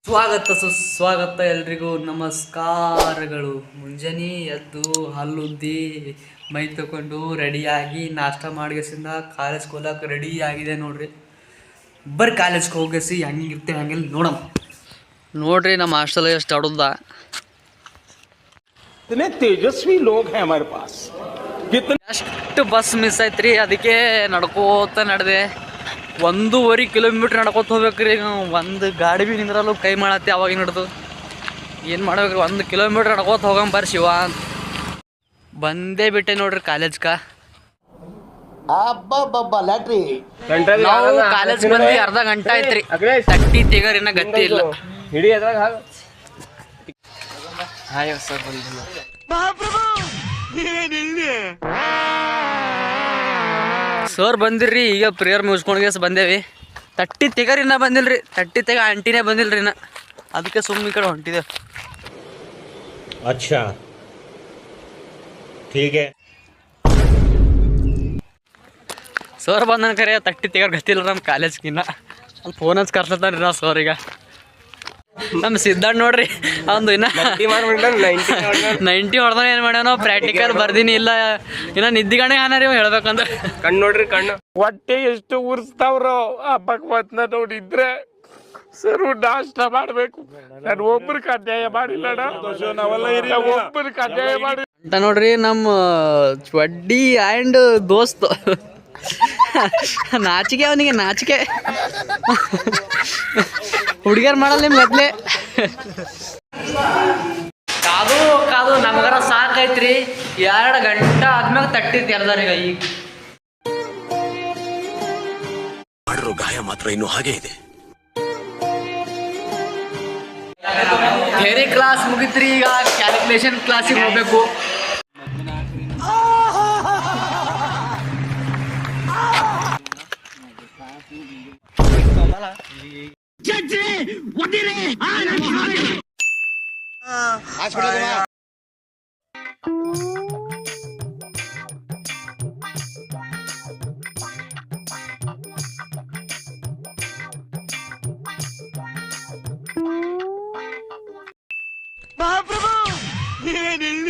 ಸುಸ್ವಾಗತ ಎಲ್ರಿಗೂ ನಮಸ್ಕಾರಗಳು. ಮುಂಜಾನೆ ಎದ್ದು ಹಲ್ಲುದ್ದಿ ಮೈ ತಗೊಂಡು ರೆಡಿಯಾಗಿ ನಾಷ್ಟ ಮಾಡಿಗೆಸಿಂದ ಕಾಲೇಜ್ಗೆ ಹೋಗಕ್ಕೆ ರೆಡಿ ಆಗಿದೆ ನೋಡ್ರಿ. ಬರ್ರಿ ಕಾಲೇಜ್ಗೆ ಹೋಗಿಸಿ ಹೆಂಗಿರ್ತೇವೆ ಹಂಗೆಲ್ಲ ನೋಡ್ರಿ. ನಮ್ಮ ಹಾಸ್ಟೆಲ್ ಎಷ್ಟು ಆಡೋದ ತೇಜಸ್ವಿ ಲೋಕ ಹೈ ಹಮಾರೆ ಪಾಸ್. ಎಷ್ಟು ಬಸ್ ಮಿಸ್ ಐತ್ರಿ, ಅದಕ್ಕೆ ನಡ್ಕೋತ ನಡೆದೆ. 1.5 ಕಿಲೋಮೀಟ್ರ್ ನಡ್ಕೋತ ಹೋಗ್ಬೇಕ್ರಿ. ಒಂದು ಗಾಡಿ ಭೀ ನಿಂದ್ರಲ್ಲೂ ಕೈ ಮಾಡತ್ತಿ ಅವಾಗ ಹಿಡ್ದು ಏನು ಮಾಡ್ಬೇಕ್ರಿ. 1 ಕಿಲೋಮೀಟ್ರ್ ನಡ್ಕೋತ ಹೋಗಂಬ ಬರ್ರಿ ಶಿವ ಅಂತ ಬಂದೇ ಬಿಟ್ಟೆ ನೋಡ್ರಿ ಕಾಲೇಜ್ಕ. ನಾವು ಕಾಲೇಜ್ ಬಂದು ಅರ್ಧ ಗಂಟೆ ಆಯ್ತ್ರಿ. ತಟ್ಟಿ ತೆಗರಿನ ಗತಿ ಇಲ್ಲ. ಸರ್ ಬಂದಿರ್ರಿ, ಈಗ ಪ್ರೇಯರ್ ಮುಗಿಸ್ಕೊಂಡ್ಗೆ ಬಂದೇವಿ. ತಟ್ಟಿ ತೆಗರಿನ ಬಂದಿಲ್ರಿ, ತಟ್ಟಿ ತೆಗ ಆಂಟಿನೇ ಬಂದಿಲ್ರಿ ನಾ, ಅದಕ್ಕೆ ಸುಮ್ಮನೆ ಈ ಕಡೆ ಹೊಂಟಿದ್ದೇವೆ. ಅಚ್ಚಾ ठीक है. ಸರ್ ಬಂದನ ಕರೆ ತಟ್ಟಿ ತೆಗರ್ ಗತಿಲ್ಲ ನಮ್ಮ ಕಾಲೇಜ್ಗಿನ್ನ. ಅಲ್ಲಿ ಫೋನ್ ಹಚ್ಚಿ ಕರ್ಸತ್ತಾನ್ರಿ ನಾ ಸರ್. ಈಗ ನಮ್ಮ ಸಿದ್ಧಾರ್ಥ ನೋಡ್ರಿ, ಒಂದು ಇನ್ನ 90 ಹೊಡೆದ ಏನು ಮಾಡ್ಯಾನೋ. ಪ್ರಾಕ್ಟಿಕಲ್ ಬರ್ದೀನಿ ಇಲ್ಲ, ಇನ್ನ ನಿದ್ದಿಗಣೆ ಹಾನ ರೀ ಹೇಳ್ಬೇಕಂದ್ರೆ. ಕಣ್ಣು ನೋಡ್ರಿ, ಕಣ್ಣು ಹೊಟ್ಟೆ ಎಷ್ಟು ಉರ್ಸ್ತಾವ್ರೋ ಹಬ್ಬಕ್ಕೆ ಮತ್ನ ನೋಡಿದ್ರೆ. ಸರ್ ನಾಷ್ಟ ಮಾಡ್ಬೇಕು, ನಾನು ಒಬ್ಬರಿಗೆ ಅನ್ಯಾಯ ಮಾಡಿಲ್ಲ, ಒಬ್ಬರಿಗೆ ಅನ್ಯಾಯ ಮಾಡಿ ಅಂತ ನೋಡ್ರಿ. ನಮ್ಮ ಚಡ್ಡಿ ಆ್ಯಂಡ್ ದೋಸ್ತ್ ನಾಚಿಕೆ, ಅವನಿಗೆ ನಾಚಿಕೆ. ಹುಡುಗಿಯರ್ ಮಾಡಲ್ಲ ನಿಮ್ಗೆ ಮೊದಲೇ. ಕಾದು ಕಾದು ನಮಗರ ಸಾಕೈತ್ರಿ. 2 ಗಂಟೆ ಆದ್ಮ್ಯಾಗ ತಟ್ಟಿ ತೆರೆದಾರೀಗ. ಈಗ ಮಾಡಿರೋ ಗಾಯ ಮಾತ್ರ ಇನ್ನು ಹಾಗೆ ಇದೆ. ಥಿಯರಿ ಕ್ಲಾಸ್ ಮುಗಿತ್ರಿ, ಈಗ ಕ್ಯಾಲ್ಕುಲೇಷನ್ ಕ್ಲಾಸಿಗೆ ಹೋಗ್ಬೇಕು. ಮಹಾಪ್ರಭು ನೀವೇನಿಲ್ಲ.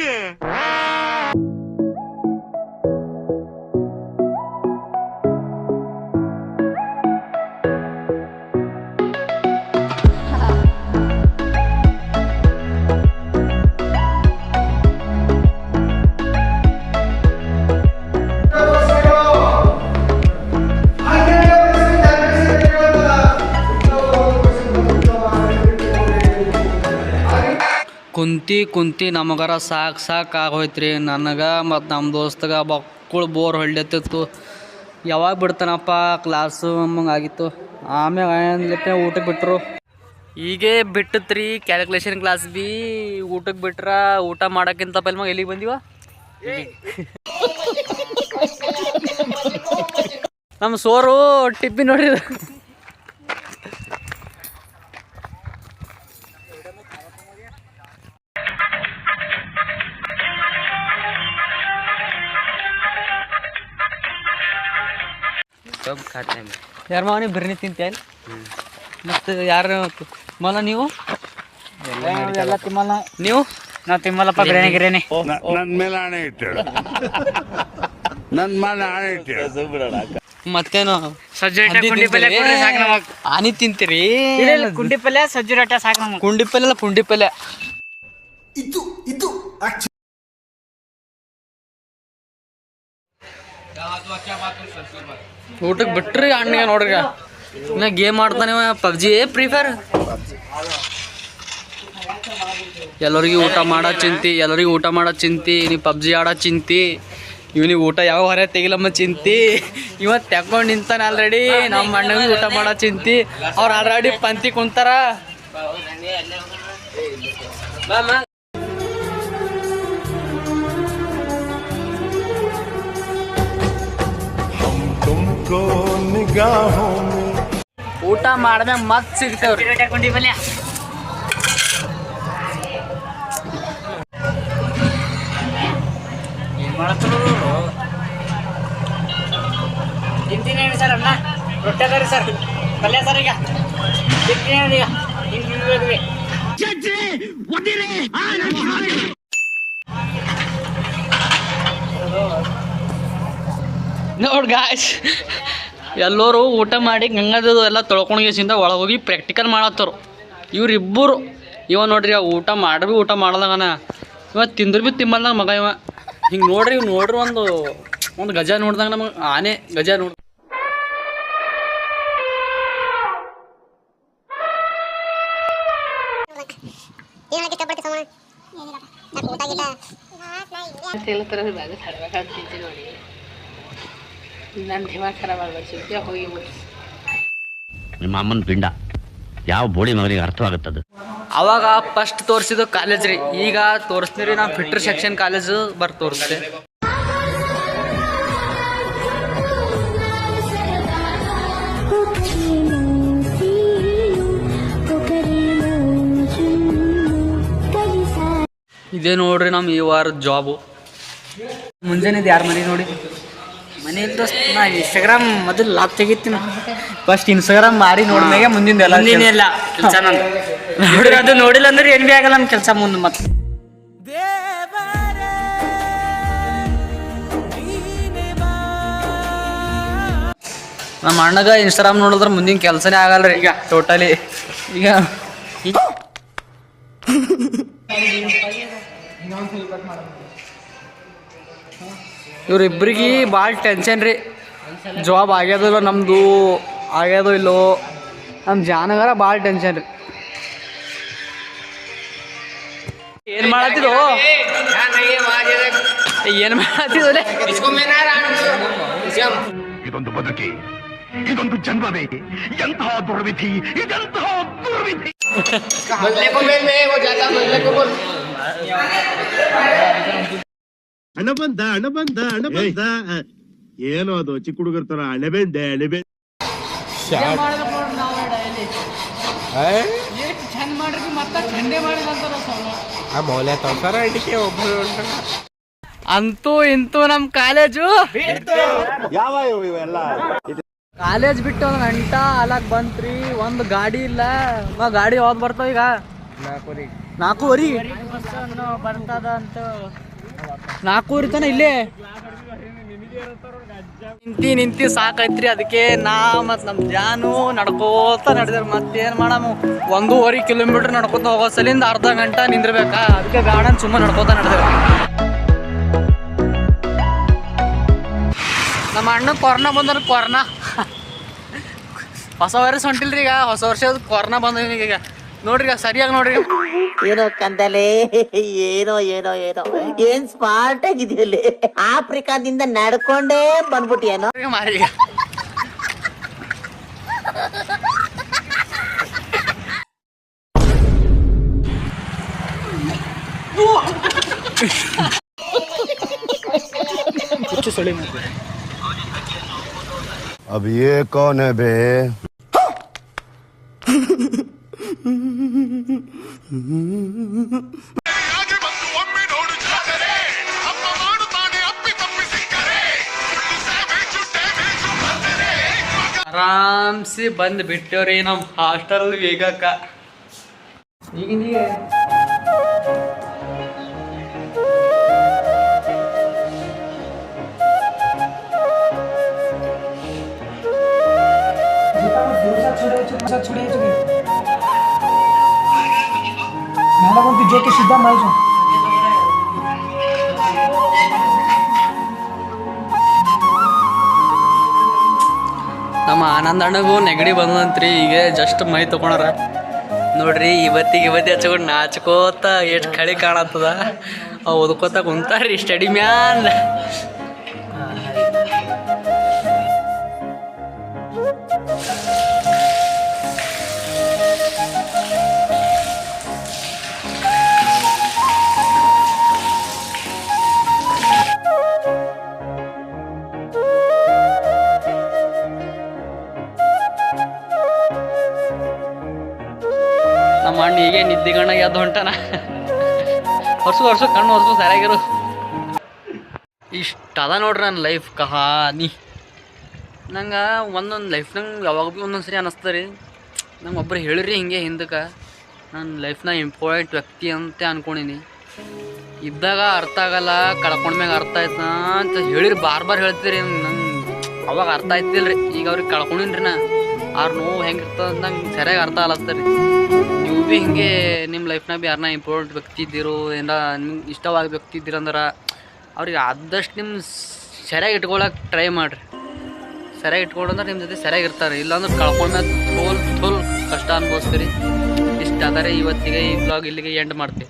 ಕುಂತಿ ನಮಗರ ಸಾಕು ಆಗೋಯ್ತ್ರಿ. ನನಗೆ ಮತ್ತು ನಮ್ಮ ದೋಸ್ತಗ ಬಕ್ಕುಳು ಬೋರ್ ಹೊಳ್ಯತ್ತಿತ್ತು. ಯಾವಾಗ ಬಿಡ್ತಾನಪ್ಪ ಕ್ಲಾಸು ನಮಗೆ ಆಗಿತ್ತು. ಆಮ್ಯಾಗ ಏನ್ಲಿಪ್ಪ ಊಟಕ್ಕೆ ಬಿಟ್ಟರು. ಈಗೇ ಬಿಟ್ಟತ್ರಿ ಕ್ಯಾಲ್ಕುಲೇಷನ್ ಕ್ಲಾಸ್ ಭೀ. ಊಟಕ್ಕೆ ಬಿಟ್ರ ಊಟ ಮಾಡೋಕ್ಕಿಂತ ಪೈಲ್ ಮಗ ಎಲ್ಲಿಗೆ ಬಂದೀವ. ನಮ್ಮ ಸೋರು ಟಿಪ್ಪಿ ನೋಡ್ರಿ. ಯಾರ ಮಾವನಿ ಬಿರಿಯಾನಿ ತಿಂತ ಮತ್ತು ಯಾರು ಮಲ್ಲ ನೀವು ಎಲ್ಲ ತಿಮ್ಮಲ್ಲ. ನೀವು ನಾವು ತಿಮ್ಮಲ್ಲಪ್ಪ ಬಿರಿಯಾನಿ ಗಿರಿಯಾನಿ. ನನ್ನ ಮೇಲೆ ಆಣೆ ಇಟ್ಟೇಳು, ನನ್ನ ಮೇಲೆ ಆಣೆ ಇಟ್ಟೇಳು. ಮತ್ತೇನು ಸಜ್ಜಿ ಕುಂಡಿ ಪಲ್ಯ ಕೊಡ್ರಿ ಸಾಕು ನಮಗೆ. ಆನಿ ತಿಂತೀರಿ? ಕುಂಡಿ ಪಲ್ಯ ಸಜ್ಜಿ ರೊಟ್ಟಿ ಸಾಕು ನಮಗೆ. ಕುಂಡಿ ಪಲ್ಯ ಅಲ್ಲ, ಪುಂಡಿ ಪಲ್ಯ. ಊಟಕ್ಕೆ ಬಿಟ್ರಿ ಅಣ್ಣಿಗೆ ನೋಡ್ರಿ. ಇನ್ನ ಗೇಮ್ ಆಡ್ತಾನೆ ಪಬ್ಜಿ, ಫ್ರೀ ಫೈರ್. ಎಲ್ಲರಿಗೂ ಊಟ ಮಾಡೋ ಚಿಂತಿ, ನೀ ಪಬ್ಜಿ ಆಡೋ ಚಿಂತಿ. ಇವನಿಗೆ ಊಟ ಯಾವ ಹೊರ ತೆಗಿಲಮ್ಮ ಚಿಂತಿ. ಇವತ್ತು ತೆಕ್ಕೊಂಡು ನಿಂತಾನೆ ಆಲ್ರೆಡಿ. ನಮ್ಮ ಅಣ್ಣಗೆ ಊಟ ಮಾಡೋ ಚಿಂತಿ. ಅವ್ರು ಆಲ್ರೆಡಿ ಪಂತಿ ಕುಂತಾರ. ಊಟ ಮಾಡ್ಮ್ಯಾಗ ಮತ್ತೆ ಸಿಗ್ತೇವ್ರಿ. ಕುಂಡಿ ಪಲ್ಯ ಏನು ಮಾಡತ್ತರು. ತಿಂತೀನಿ ಸರ್. ಅನ್ನ ರೊಟ್ಟಿ ಅದ ರೀ ಸರ್, ಪಲ್ಯ ಸರ್. ಈಗ ತಿಂತೀನಿ ಈಗ ಹಿಂಗೆ ನೋಡಿ ಗಾಯ್ಸ್, ಎಲ್ಲರೂ ಊಟ ಮಾಡಿ ಗಂಗಾದದು ಎಲ್ಲ ತೊಳ್ಕೊಂಡ್ಗೇಸಿಂದ ಒಳಗೆ ಹೋಗಿ ಪ್ರಾಕ್ಟಿಕಲ್ ಮಾಡತ್ತರು ಇವ್ರಿಬ್ಬರು. ಇವ ನೋಡ್ರಿ ಊಟ ಮಾಡಲಾಗನ, ಇವ ತಿಂದ್ರೆ ಭೀ ತಿಮ್ಮಲ್ದಾಗ ಮಗ ಇವ. ಹಿಂಗೆ ನೋಡ್ರಿ ಒಂದು ಗಜ ನೋಡ್ದಂಗೆ ನಮಗೆ ಆನೆ ಗಜ ನೋಡಿ. ನಿಮ್ಮ ಅಮ್ಮನ ಪಿಂಡ ಯಾವ ಬೋಳಿ ಮಗನಿಗೆ ಅರ್ಥವಾಗುತ್ತದೆ. ಅವಾಗ ಫಸ್ಟ್ ತೋರಿಸಿದ್ದು ಕಾಲೇಜ್ ರೀ, ಈಗ ತೋರಿಸ್ತೀರಿ ನಾವು ಫಿಟ್ರ್ ಸೆಕ್ಷನ್ ಕಾಲೇಜು ತೋರಿಸ್ತೆ. ಇದೇ ನೋಡ್ರಿ ನಮ್ಮ ಈ ವಾರದ ಜಾಬು. ಮುಂಜಾನೆ ಯಾರು ಮನೆ ನೋಡಿ ಮನೆಯಲ್ಲಿ ದೋಸ್ತ ನಾ ಇನ್ಸ್ಟಾಗ್ರಾಮ್ ಮೊದಲು ಲಾಕ್ ತೆಗಿತೀನಿ. ಫಸ್ಟ್ ಇನ್ಸ್ಟಾಗ್ರಾಮ್ ಮಾರಿ ನೋಡಿದಾಗ ಮುಂದಿನ ಎಲ್ಲ ಕೆಲಸ ನೋಡಿದ್ರೆ ಅದು ನೋಡಿಲ್ಲ ಅಂದ್ರೆ ಏನ್ ಭೀ ಆಗಲ್ಲ ನಮ್ಮ ಕೆಲಸ ಮುಂದೆ. ಮತ್ತೆ ನಮ್ಮ ಅಣ್ಣಗ ಇನ್ಸ್ಟಾಗ್ರಾಮ್ ನೋಡಿದ್ರೆ ಮುಂದಿನ ಕೆಲಸನೇ ಆಗಲ್ರಿ ಈಗ ಟೋಟಲಿ. ಈಗ ಇವ್ರಿಬ್ರಿಗೆ ಭಾಳ ಟೆನ್ಷನ್ ರೀ. ಜಾಬ್ ಆಗ್ಯದಲ್ಲ ನಮ್ಮದು, ಆಗ್ಯದೋ ಇಲ್ಲೋ, ನಮ್ಮ ಜಾನಗಾರ ಭಾಳ ಟೆನ್ಷನ್ ರೀ. ಏನು ಮಾಡತ್ತಿದ್ದು ಇದೊಂದು ಬದುಕಿ, ಇದೊಂದು ಜನ್ಮವೇ, ಎಂತಹ ದುರ್ವಿಧಿ, ಇದೆಂತಹ ದುರ್ವಿಧಿ. ಹಣ ಬಂದ ಏನೋ ಅದು ಚಿಕ್ಕ ಹುಡುಗರ ತರ ಅಣೆಬೆಂಡೆ ಅಂತೂ ಇಂತೂ ನಮ್ಮ ಕಾಲೇಜು ಕಾಲೇಜ್ ಬಿಟ್ಟು ಒಂದು ಗಂಟ ಅಲಾಕ್ ಬಂತ್ರಿ. ಒಂದು ಗಾಡಿ ಇಲ್ಲ. ಗಾಡಿ ಯಾವ್ದು ಬರ್ತಾವ ಈಗ? 4:15 ಬರ್ತದ ಅಂತ 4:15 ತನ ಇಲ್ಲೇ ನಿಂತಿ ಸಾಕೈತ್ರಿ. ಅದಕ್ಕೆ ನಾ ಮತ್ತು ನಮ್ಮ ಜಾನು ನಡ್ಕೋತ ನಡೆದ್ರ. ಮತ್ತೇನು ಮಾಡಮು, 1.5 ಕಿಲೋಮೀಟ್ರ್ ನಡ್ಕೋತ ಹೋಗೋ ಸಲಿಂದ ಅರ್ಧ ಗಂಟೆ ನಿಂದಿರ್ಬೇಕಾ. ಅದಕ್ಕೆ ಗಾರ್ಡನ್ ಸುಮ್ಮನೆ ನಡ್ಕೋತ ನಡೆದ್ರ. ನಮ್ಮ ಅಣ್ಣ ಕೊರೋನಾ ಬಂದ್ರೆ ಕೊರೋನಾ ಹೊಸ ವೈರಸ್ ಹೊಂಟಿಲ್ರಿ ಈಗ. ಹೊಸ ವರ್ಷ ಕೊರೋನಾ ಬಂದ ಈಗ ನೋಡ್ರಿ. ಸರಿಯಾಗಿ ನೋಡ್ರಿ. ಏನೋ ಕಂದಲೆ, ಏನೋ ಏನೋ ಏನೋ ಏನ್ ಸ್ಮಾರ್ಟ್ ಆಗಿದೆಯಲ್ಲಿ. ಆಫ್ರಿಕಾದಿಂದ ನಡ್ಕೊಂಡೇ ಬಂದ್ಬಿಟ್ಟಿಯೇನೋ ಮಾರಿ ಈಗ. अब ये कौन है बे? ಆರಾಮ್ಸಿ ಬಂದು ಬಿಟ್ಟವ್ರಿ ನಮ್ಮ ಹಾಸ್ಟೆಲ್ ವೇಗಕ್ಕ. ಈಗಿನ ನಮ್ಮ ಆನಂದ ಅಣ್ಣಗೂ ನೆಗಡಿ ಬಂದಂತ್ರಿ. ಈಗ ಜಸ್ಟ್ ಮೈ ತಗೊಂಡಾರ ನೋಡ್ರಿ. ಇವತ್ತಿಗೆ ಹಚ್ಕೊಂಡು ನಾಚ್ಕೋತ ಎಷ್ಟು ಕಳಿ ಕಾಣತ್ತದ. ಓದ್ಕೋತ ಕುಂತಾರ್ರಿ ಸ್ಟಡಿ ಮ್ಯಾನ್. ನಮ್ಮ ಅಣ್ಣ ಹೀಗೆ ನಿದ್ದಿಗಣ್ಣ ಎದ್ದು ಹೊಂಟಾನ. ವರ್ಷ ಕಣ್ಣು ಸರಿಯಾಗಿರು. ಇಷ್ಟದ ನೋಡ್ರಿ ನನ್ನ ಲೈಫ್ ಕಹಾನಿ. ನಂಗೆ ಒಂದೊಂದು ಲೈಫ್ನಾಗ ಯಾವಾಗ ಭೀ ಒಂದೊಂದು ಸರಿ ಅನ್ನಿಸ್ತದೆ ರೀ. ನಂಗೆ ಒಬ್ಬರು ಹೇಳಿರಿ ಹಿಂಗೆ ಹಿಂದಕ್ಕೆ ನನ್ನ ಲೈಫ್ನಾಗ ಇಂಪಾರ್ಟೆಂಟ್ ವ್ಯಕ್ತಿ ಅಂತ ಅನ್ಕೊಂಡಿನಿ. ಇದ್ದಾಗ ಅರ್ಥ ಆಗಲ್ಲ, ಕಳ್ಕೊಂಡ್ಮ್ಯಾಗ ಅರ್ಥ ಆಯ್ತಾ ಅಂತ ಹೇಳಿರಿ ಬಾರ್ ಹೇಳ್ತೀರಿ. ನಂಗೆ ಅವಾಗ ಅರ್ಥ ಆಯ್ತಿಲ್ರಿ. ಈಗ ಅವ್ರಿಗೆ ಕಳ್ಕೊಂಡಿನ್ರಿ ನಾ ಅವ್ರ ನೋವು ಹೆಂಗಿರ್ತದೆ ಅಂತ ನಂಗೆ ಸರಿಯಾಗಿ ಅರ್ಥ ಆಗತ್ತರಿ. ನೀವು ಭೀ ಹಿಂಗೆ ನಿಮ್ಮ ಲೈಫ್ನಾಗ ಭೀ ಯಾರನ್ನ ಇಂಪಾರ್ಟೆಂಟ್ ವ್ಯಕ್ತಿ ಇದ್ದೀರೋ ಏನಾರ ನಿಮ್ಗೆ ಇಷ್ಟವಾದ ವ್ಯಕ್ತಿ ಇದ್ದೀರಂದ್ರೆ ಅವ್ರಿಗೆ ಆದಷ್ಟು ನಿಮ್ಮ ಸರಿಯಾಗಿ ಇಟ್ಕೊಳಕ್ಕೆ ಟ್ರೈ ಮಾಡಿರಿ. ಸರಿಯಾಗಿ ಇಟ್ಕೊಂಡ್ರೆ ನಿಮ್ಮ ಜೊತೆ ಸರಿಯಾಗಿರ್ತಾರೆ. ಇಲ್ಲಾಂದ್ರೆ ಕಳ್ಕೊಂಡ್ಮೇಲೆ ಥೋಲ್ ಕಷ್ಟ ಅನ್ಭವಿಸ್ತೀರಿ. ಇಷ್ಟ ಆದರೆ ಇವತ್ತಿಗೆ ಈ ಬ್ಲಾಗ್ ಇಲ್ಲಿಗೆ ಎಂಡ್ ಮಾಡ್ತೀವಿ.